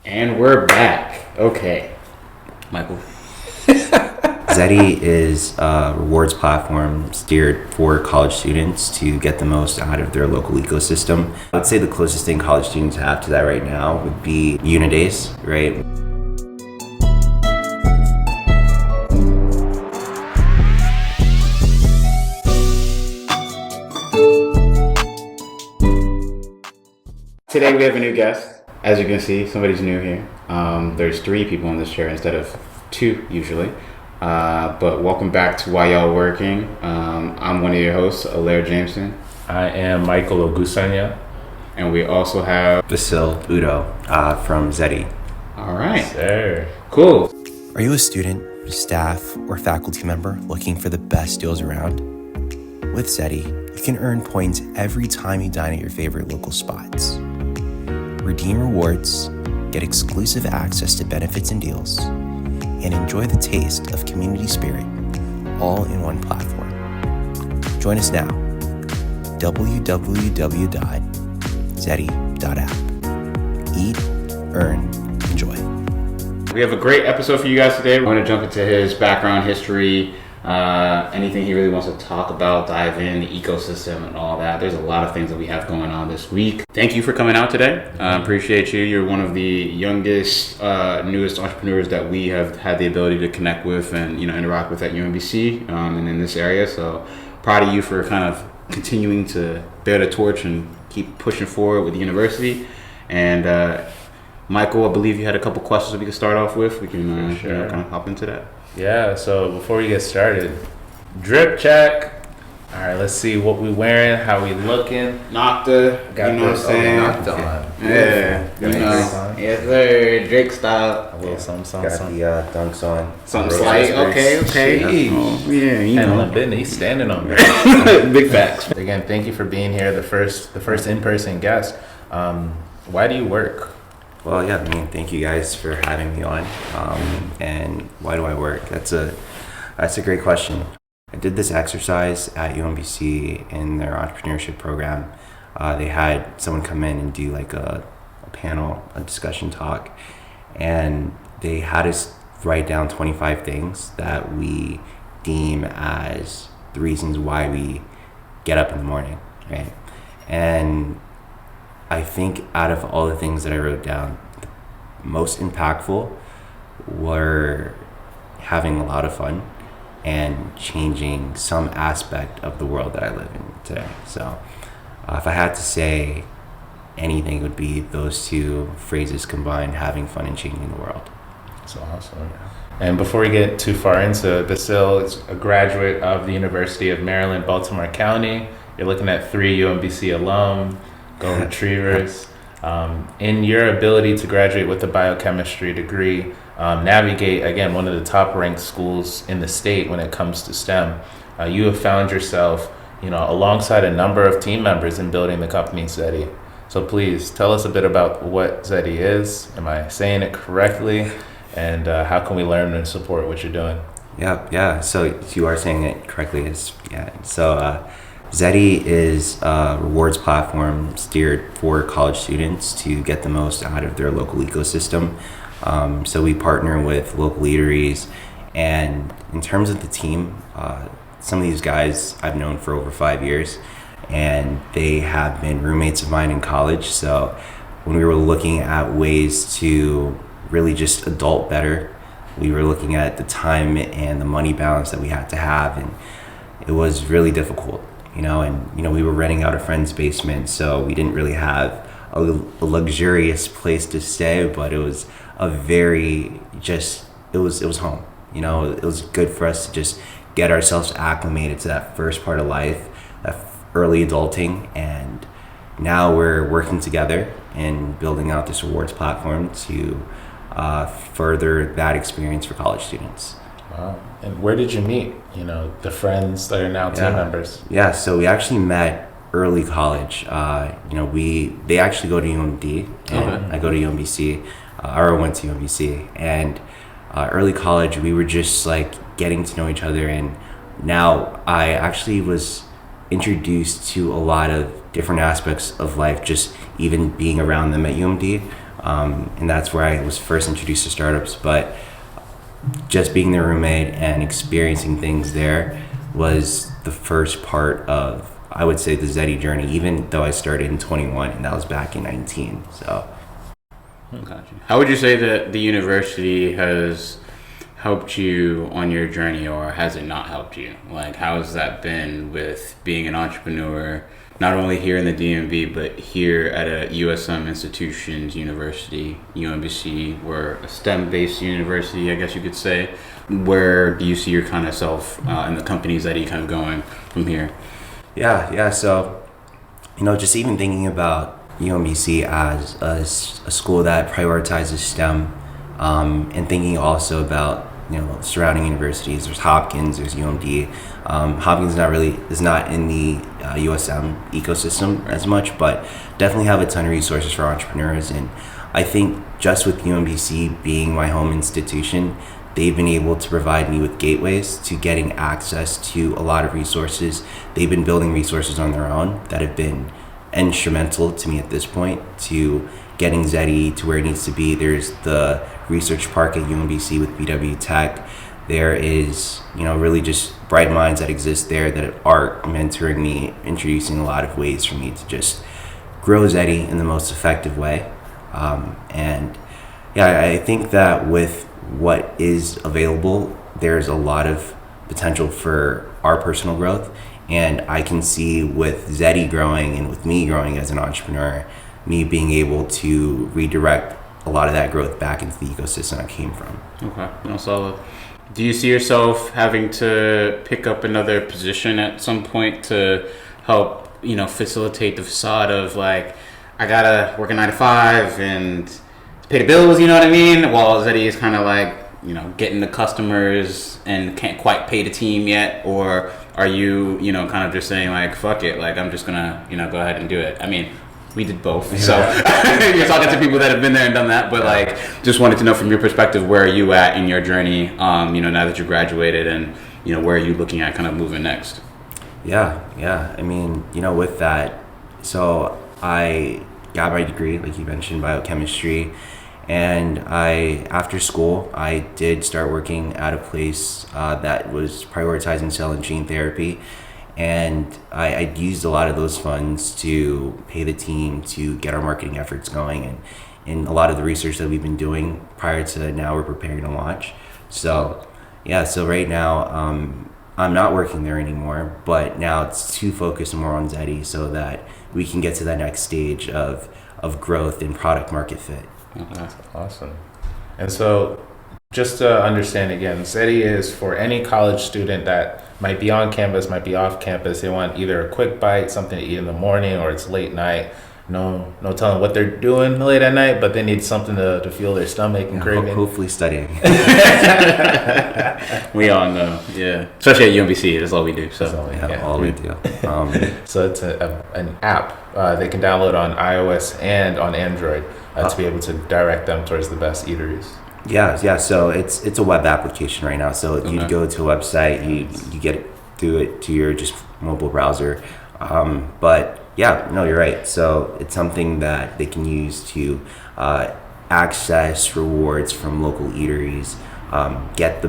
And we're back. Okay. Michael. Xeddy is a rewards platform steered for college students to get the most out of their local ecosystem. I would say the closest thing college students have to that right now would be Unidays, right? Today we have a new guest. As you can see, somebody's new here. There's 3 people in this chair instead of 2 usually. But welcome back to Why Y'all Working. I'm one of your hosts, Alaire Jameson. I am Michael Ogusanya. And we also have Basil Udo from Xeddy. All right. Sir. Cool. Are you a student, staff, or faculty member looking for the best deals around? With Xeddy, you can earn points every time you dine at your favorite local spots. Redeem rewards, get exclusive access to benefits and deals, and enjoy the taste of community spirit, all in one platform. Join us now, www.xeddy.app. Eat, earn, enjoy. We have a great episode for you guys today. We're going to jump into his background, history, anything he really wants to talk about, dive in, the ecosystem and all that. There's a lot of things that we have going on this week. Thank you for coming out today. Appreciate you. You're one of the youngest, newest entrepreneurs that we have had the ability to connect with and interact with at UMBC and in this area. So proud of you for kind of continuing to bear the torch and keep pushing forward with the university. And Michael, I believe you had a couple questions that we could start off with. We can kind of hop into that. Yeah, so before we get started, drip check. All right, let's see what we wearing, how we looking. Nocta, Got you know what I'm saying? Nocta on. Yeah, Yes, sir. Drake style. A little something. Got the dunks on. Something slight. Okay. Sheesh. Oh, yeah, Handling business, he's standing on me. Big facts. Again, thank you for being here, the first in-person guest. Why do you work? Well, yeah, thank you guys for having me on. And why do I work? That's a great question. I did this exercise at UMBC in their entrepreneurship program. They had someone come in and do like a panel, a discussion talk, and they had us write down 25 things that we deem as the reasons why we get up in the morning, right? And I think out of all the things that I wrote down, the most impactful were having a lot of fun and changing some aspect of the world that I live in today. So if I had to say anything, it would be those 2 phrases combined, having fun and changing the world. That's awesome. And before we get too far into Basil, is a graduate of the University of Maryland, Baltimore County. You're looking at 3 UMBC alum. Go Retrievers. In your ability to graduate with a biochemistry degree, navigate, again, one of the top ranked schools in the state when it comes to STEM, you have found yourself, alongside a number of team members in building the company Xeddy. So please tell us a bit about what Xeddy is. Am I saying it correctly? And how can we learn and support what you're doing? Yeah. So you are saying it correctly. Xeddy is a rewards platform steered for college students to get the most out of their local ecosystem. So we partner with local eateries, and in terms of the team, some of these guys I've known for over 5 years, and they have been roommates of mine in college. So when we were looking at ways to really just adult better, we were looking at the time and the money balance that we had to have, and it was really difficult. We were renting out a friend's basement, so we didn't really have a luxurious place to stay, but it was it was home. It was good for us to just get ourselves acclimated to that first part of life, that early adulting, and now we're working together and building out this rewards platform to further that experience for college students. Wow. And where did you meet, the friends that are now team members? Yeah, so we actually met early college. They actually go to UMD, and I go to UMBC. Ara went to UMBC, and early college, we were just like getting to know each other. And now I actually was introduced to a lot of different aspects of life, just even being around them at UMD. And that's where I was first introduced to startups. But just being their roommate and experiencing things there was the first part of, I would say, the Xeddy journey, even though I started in 21 and that was back in 19. So, Gotcha. How would you say that the university has helped you on your journey, or has it not helped you? Like, how has that been with being an entrepreneur, not only here in the DMV, but here at a USM institutions university, UMBC, we're a STEM-based university, I guess you could say. Where do you see your kind of self in the companies that you kind of going from here? Yeah. So, just even thinking about UMBC as a school that prioritizes STEM, and thinking also about surrounding universities. There's Hopkins, there's UMD. Hopkins is not in the USM ecosystem as much, but definitely have a ton of resources for entrepreneurs. And I think just with UMBC being my home institution, they've been able to provide me with gateways to getting access to a lot of resources. They've been building resources on their own that have been instrumental to me at this point to getting Xeddy to where it needs to be. There's the research park at UMBC with BW Tech. There is, really just bright minds that exist there that are mentoring me, introducing a lot of ways for me to just grow Xeddy in the most effective way. I think that with what is available, there's a lot of potential for our personal growth. And I can see with Xeddy growing and with me growing as an entrepreneur, me being able to redirect a lot of that growth back into the ecosystem I came from. Okay, no, solid. Do you see yourself having to pick up another position at some point to help, facilitate the facade of like, I gotta work a 9 to 5 and pay the bills, you know what I mean? While Xeddy is kind of like, getting the customers and can't quite pay the team yet? Or are you, kind of just saying like, fuck it, like I'm just gonna, go ahead and do it? I mean, we did both, so you're talking to people that have been there and done that, but like, just wanted to know from your perspective, where are you at in your journey, now that you graduated, and where are you looking at kind of moving next? Yeah. I mean, with that, so I got my degree, like you mentioned, biochemistry, and after school, I did start working at a place that was prioritizing cell and gene therapy. And I used a lot of those funds to pay the team to get our marketing efforts going, and a lot of the research that we've been doing prior to now we're preparing to launch. So right now I'm not working there anymore, but now it's to focus more on Xeddy so that we can get to that next stage of growth and product market fit. That's awesome. And so just to understand again, Xeddy is for any college student that might be on campus, might be off campus. They want either a quick bite, something to eat in the morning, or it's late night. No telling what they're doing late at night, but they need something to fuel their stomach and craving. Hopefully studying. We all know, yeah. Especially at UMBC, that's all we do. So all we do. So it's an app they can download on iOS and on Android to be able to direct them towards the best eateries. Yeah. So it's a web application right now. So you go to a website, you get do it to your just mobile browser. But yeah, no, you're right. So it's something that they can use to access rewards from local eateries, get the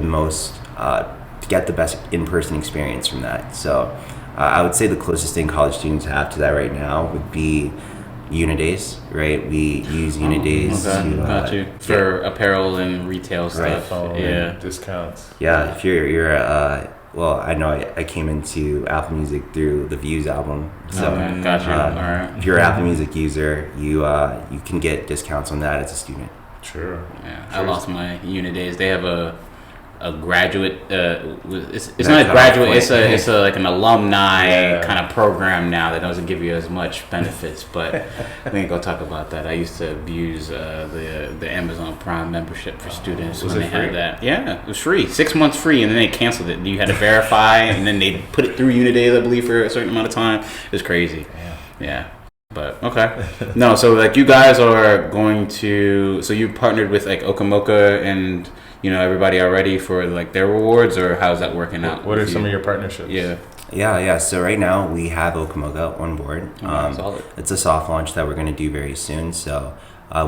best in-person experience from that. So I would say the closest thing college students have to that right now would be Unidays, right? We use Unidays to for apparel and retail stuff. And discounts. Yeah, if you're well, I know I came into Apple Music through the Views album. So all right. If you're an Apple Music user, you can get discounts on that as a student. Sure. Yeah, I lost my Unidays. They have a graduate. It's not a graduate. It's a like an alumni kind of program now that doesn't give you as much benefits. But we ain't gonna talk about that. I used to abuse the Amazon Prime membership for students when they had that. Yeah, it was free, 6 months free, and then they canceled it. You had to verify, and then they put it through Unidays, I believe, for a certain amount of time. It was crazy. Yeah. But okay. No, so like you guys are going to, so you partnered with like Okamoka and everybody already for like their rewards, or how's that working out? What are some of your partnerships? Yeah. So right now we have Okamoka on board. Solid. It's a soft launch that we're going to do very soon. So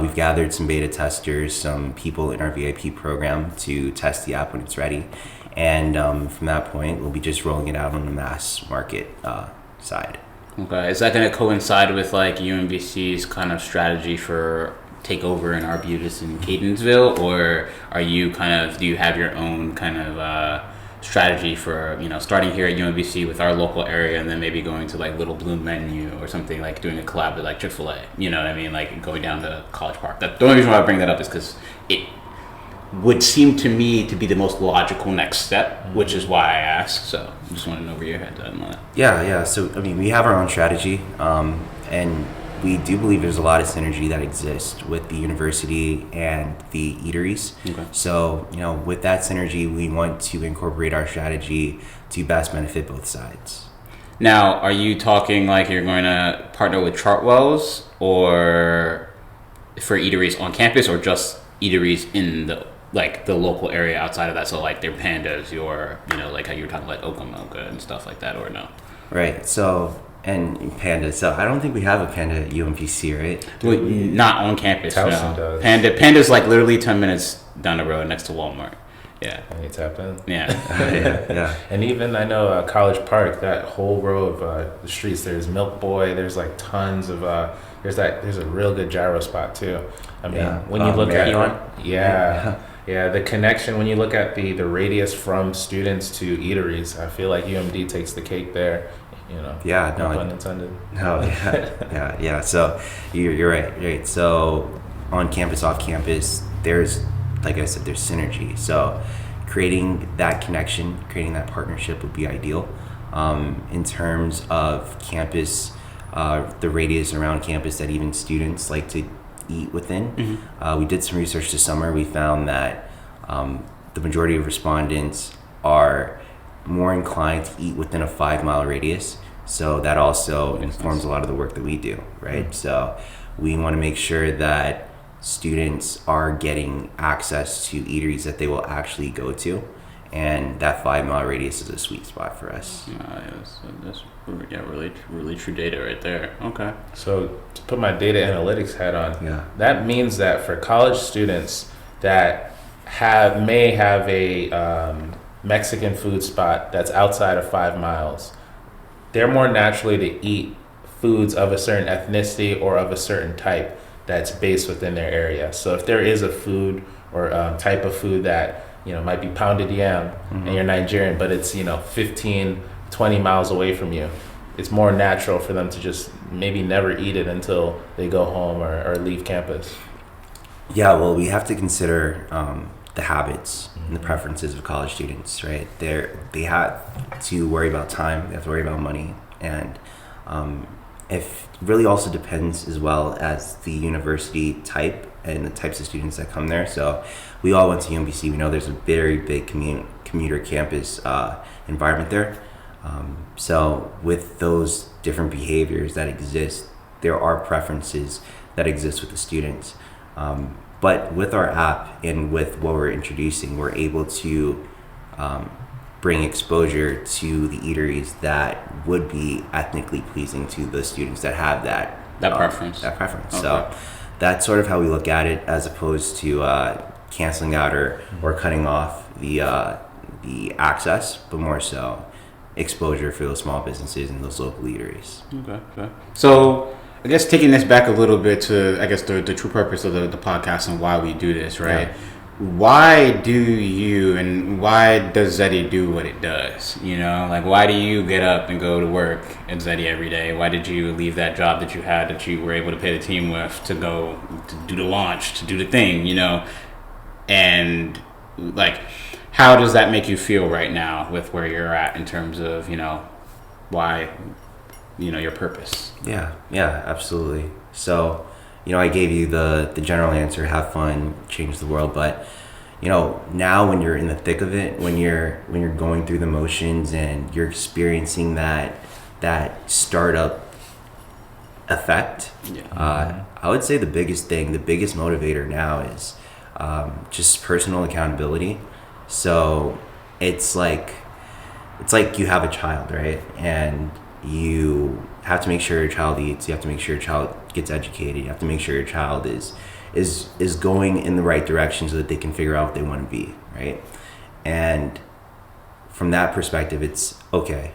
We've gathered some beta testers, some people in our VIP program to test the app when it's ready. And from that point, we'll be just rolling it out on the mass market side. Okay, is that going to coincide with like UMBC's kind of strategy for takeover in Arbutus and Catonsville, or are you do you have your own kind of strategy for starting here at UMBC with our local area and then maybe going to like Little Blue Menu or something, like doing a collab with like Chick-fil-A, you know what I mean, like going down to College Park? The only reason why I bring that up is because it would seem to me to be the most logical next step, which is why I asked. So I just want to know where your head's at on that. Yeah. So, I mean, we have our own strategy, and we do believe there's a lot of synergy that exists with the university and the eateries. Okay. So, with that synergy, we want to incorporate our strategy to best benefit both sides. Now, are you talking like you're going to partner with Chartwell's or for eateries on campus, or just eateries in the local area outside of that? So like their Pandas, your like how you were talking like Okamoka and stuff like that, or no? Right. So, and Panda. So I don't think we have a Panda at UMBC, right? Well, not on campus. Towson No. does. Panda's like literally 10 minutes down the road next to Walmart. Yeah. And you tap in. Yeah. Yeah. And even I know College Park, that whole row of the streets. There's Milk Boy. There's like tons of. There's a real good gyro spot too. I mean, when you look Marathon? at yeah, the connection when you look at the radius from students to eateries, I feel like UMD takes the cake there. Yeah, no no, pun intended. No, yeah. So you're right. So on campus, off campus, there's, like I said, there's synergy. So creating that connection, creating that partnership would be ideal. In terms of campus, the radius around campus that even students like to eat within. Mm-hmm. We did some research this summer. We found that the majority of respondents are more inclined to eat within a 5-mile radius. So that also informs a lot of the work that we do, right? So we want to make sure that students are getting access to eateries that they will actually go to, and that 5-mile radius is a sweet spot for us. That's really true data right there. Okay. So to put my data analytics hat on, Yeah. that means that for college students that may have a Mexican food spot that's outside of 5 miles, they're more naturally to eat foods of a certain ethnicity or of a certain type that's based within their area. So if there is a food or type of food that might be pounded yam, and you're Nigerian, but it's 15, 20 miles away from you, it's more natural for them to just maybe never eat it until they go home or leave campus. Yeah, well, we have to consider the habits and the preferences of college students, right? They have to worry about time, they have to worry about money, and it really also depends as well as the university type and the types of students that come there. So we all went to UMBC. We know there's a very big commuter campus environment there. So with those different behaviors that exist, there are preferences that exist with the students. But with our app and with what we're introducing, we're able to bring exposure to the eateries that would be ethnically pleasing to the students that have that preference. Okay. Okay. So that's sort of how we look at it, as opposed to canceling out or cutting off the access, but more so exposure for those small businesses and those local eateries. Okay. So I guess taking this back a little bit to, I guess, the true purpose of the podcast and why we do this, right? Yeah. Why do you and why does Xeddy do what it does? Like, why do you get up and go to work at Xeddy every day? Why did you leave that job that you had, that you were able to pay the team with, to go to do the launch, to do the thing, And like, how does that make you feel right now with where you're at in terms of, why, your purpose? Yeah, absolutely. So, I gave you the general answer, have fun, change the world, but now when you're in the thick of it, when you're going through the motions and you're experiencing that startup effect, I would say the biggest motivator now is just personal accountability. So it's like you have a child, right? And you have to make sure your child eats, you have to make sure your child gets educated. You have to make sure your child is going in the right direction so that they can figure out what they want to be, right? And from that perspective, it's okay.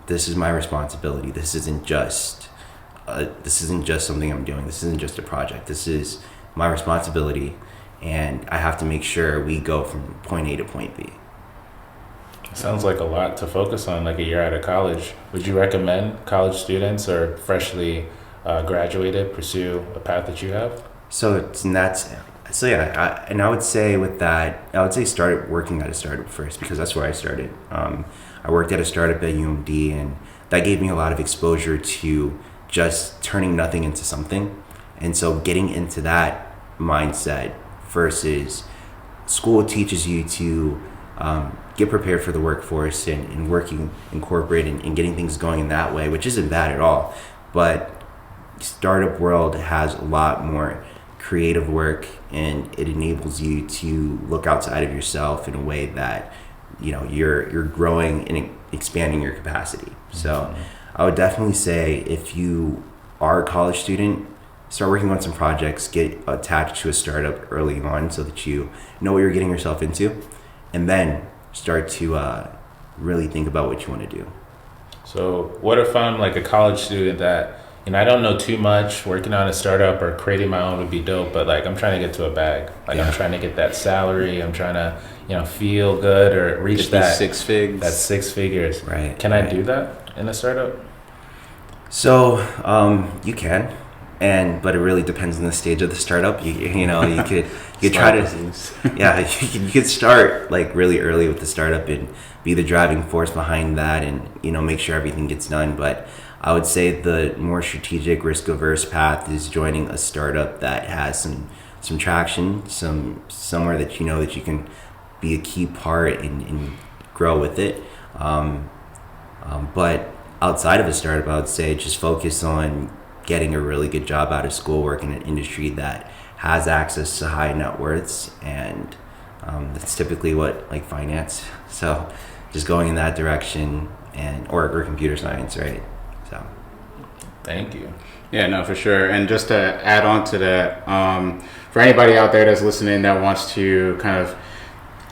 This is my responsibility. This isn't just something I'm doing. This isn't just a project. This is my responsibility, and I have to make sure we go from point A to point B. Sounds like a lot to focus on, like a year out of college. Would you recommend college students or freshly graduated pursue a path that you have? I would say with that, I would say start working at a startup first, because that's where I started. I worked at a startup at UMD, and that gave me a lot of exposure to just turning nothing into something. And so getting into that mindset versus school teaches you to get prepared for the workforce and working in corporate and getting things going in that way, which isn't bad at all. But startup world has a lot more creative work, and it enables you to look outside of yourself in a way that, you know, you're growing and expanding your capacity. So I would definitely say, if you are a college student, start working on some projects, get attached to a startup early on so that you know what you're getting yourself into, and then start to really think about what you want to do. So what if I'm like a college student that, you know, I don't know too much, working on a startup or creating my own would be dope, but like I'm trying to get to a bag. Like I'm trying to get that salary, I'm trying to, you know, feel good or reach that 6 figures. That's 6 figures. Right. Can I do that in a startup? So you can, but it really depends on the stage of the startup. You could try to you could start like really early with the startup and be the driving force behind that, and, you know, make sure everything gets done. But I would say the more strategic, risk averse path is joining a startup that has some traction, somewhere that you know that you can be a key part and grow with it. But outside of a startup, I would say just focus on getting a really good job out of school, working in an industry that has access to high net worths, and that's typically what, like, finance. So just going in that direction, or computer science, right? So Thank you. Yeah, no, for sure. And just to add on to that, for anybody out there that's listening that wants to kind of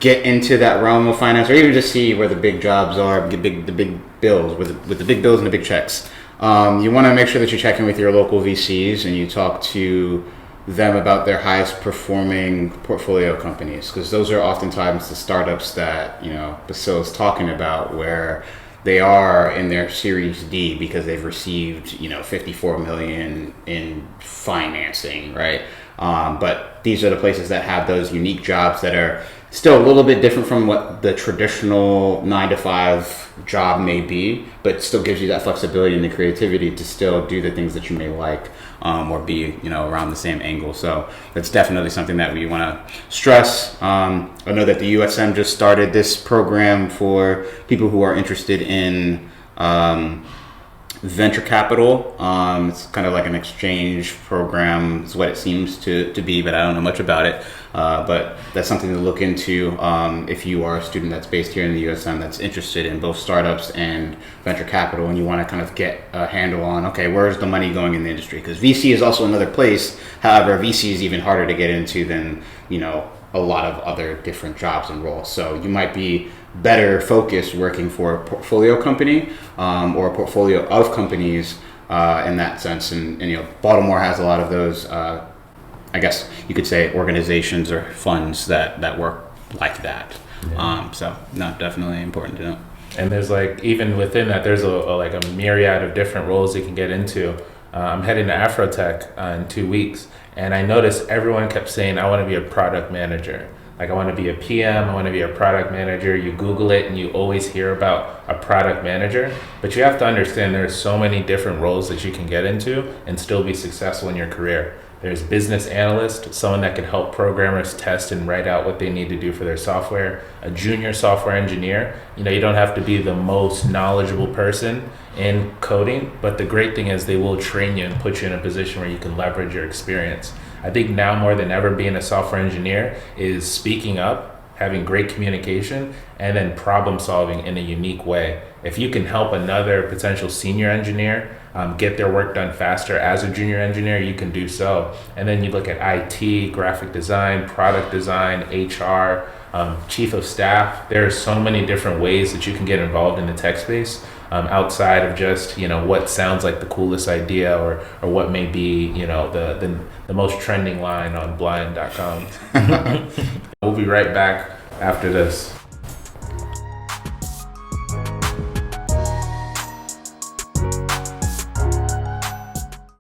get into that realm of finance, or even just see where the big jobs are, the big bills, with the big bills and the big checks, you want to make sure that you check in with your local VCs and you talk to them about their highest performing portfolio companies, because those are oftentimes the startups that, you know, Basil is talking about, where they are in their Series D because they've received, you know, 54 million in financing, right? But these are the places that have those unique jobs that are still a little bit different from what the traditional 9-to-5 job may be, but still gives you that flexibility and the creativity to still do the things that you may like, or be, you know, around the same angle. So that's definitely something that we want to stress. I know that the USM just started this program for people who are interested in venture capital. It's kind of like an exchange program is what it seems to be, but I don't know much about it. But that's something to look into if you are a student that's based here in the USM that's interested in both startups and venture capital, and you want to kind of get a handle on, okay, where's the money going in the industry? Because VC is also another place. However, VC is even harder to get into than, you know, a lot of other different jobs and roles. So you might be better focused working for a portfolio company or a portfolio of companies in that sense. And, you know, Baltimore has a lot of those, I guess you could say, organizations or funds that work like that. Yeah. So no, definitely important to know. And there's like, even within that, there's a myriad of different roles you can get into. I'm heading to Afrotech in 2 weeks, and I noticed everyone kept saying, I want to be a product manager. Like, I want to be a PM, I want to be a product manager. You Google it and you always hear about a product manager, but you have to understand there's so many different roles that you can get into and still be successful in your career. There's business analyst, someone that can help programmers test and write out what they need to do for their software. A junior software engineer, you know, you don't have to be the most knowledgeable person in coding, but the great thing is they will train you and put you in a position where you can leverage your experience. I think now more than ever, being a software engineer is speaking up, having great communication, and then problem solving in a unique way. If you can help another potential senior engineer get their work done faster as a junior engineer, you can do so. And then you look at IT, graphic design, product design, HR, chief of staff. There are so many different ways that you can get involved in the tech space, outside of just, what sounds like the coolest idea or what may be, the most trending line on blind.com. We'll be right back after this.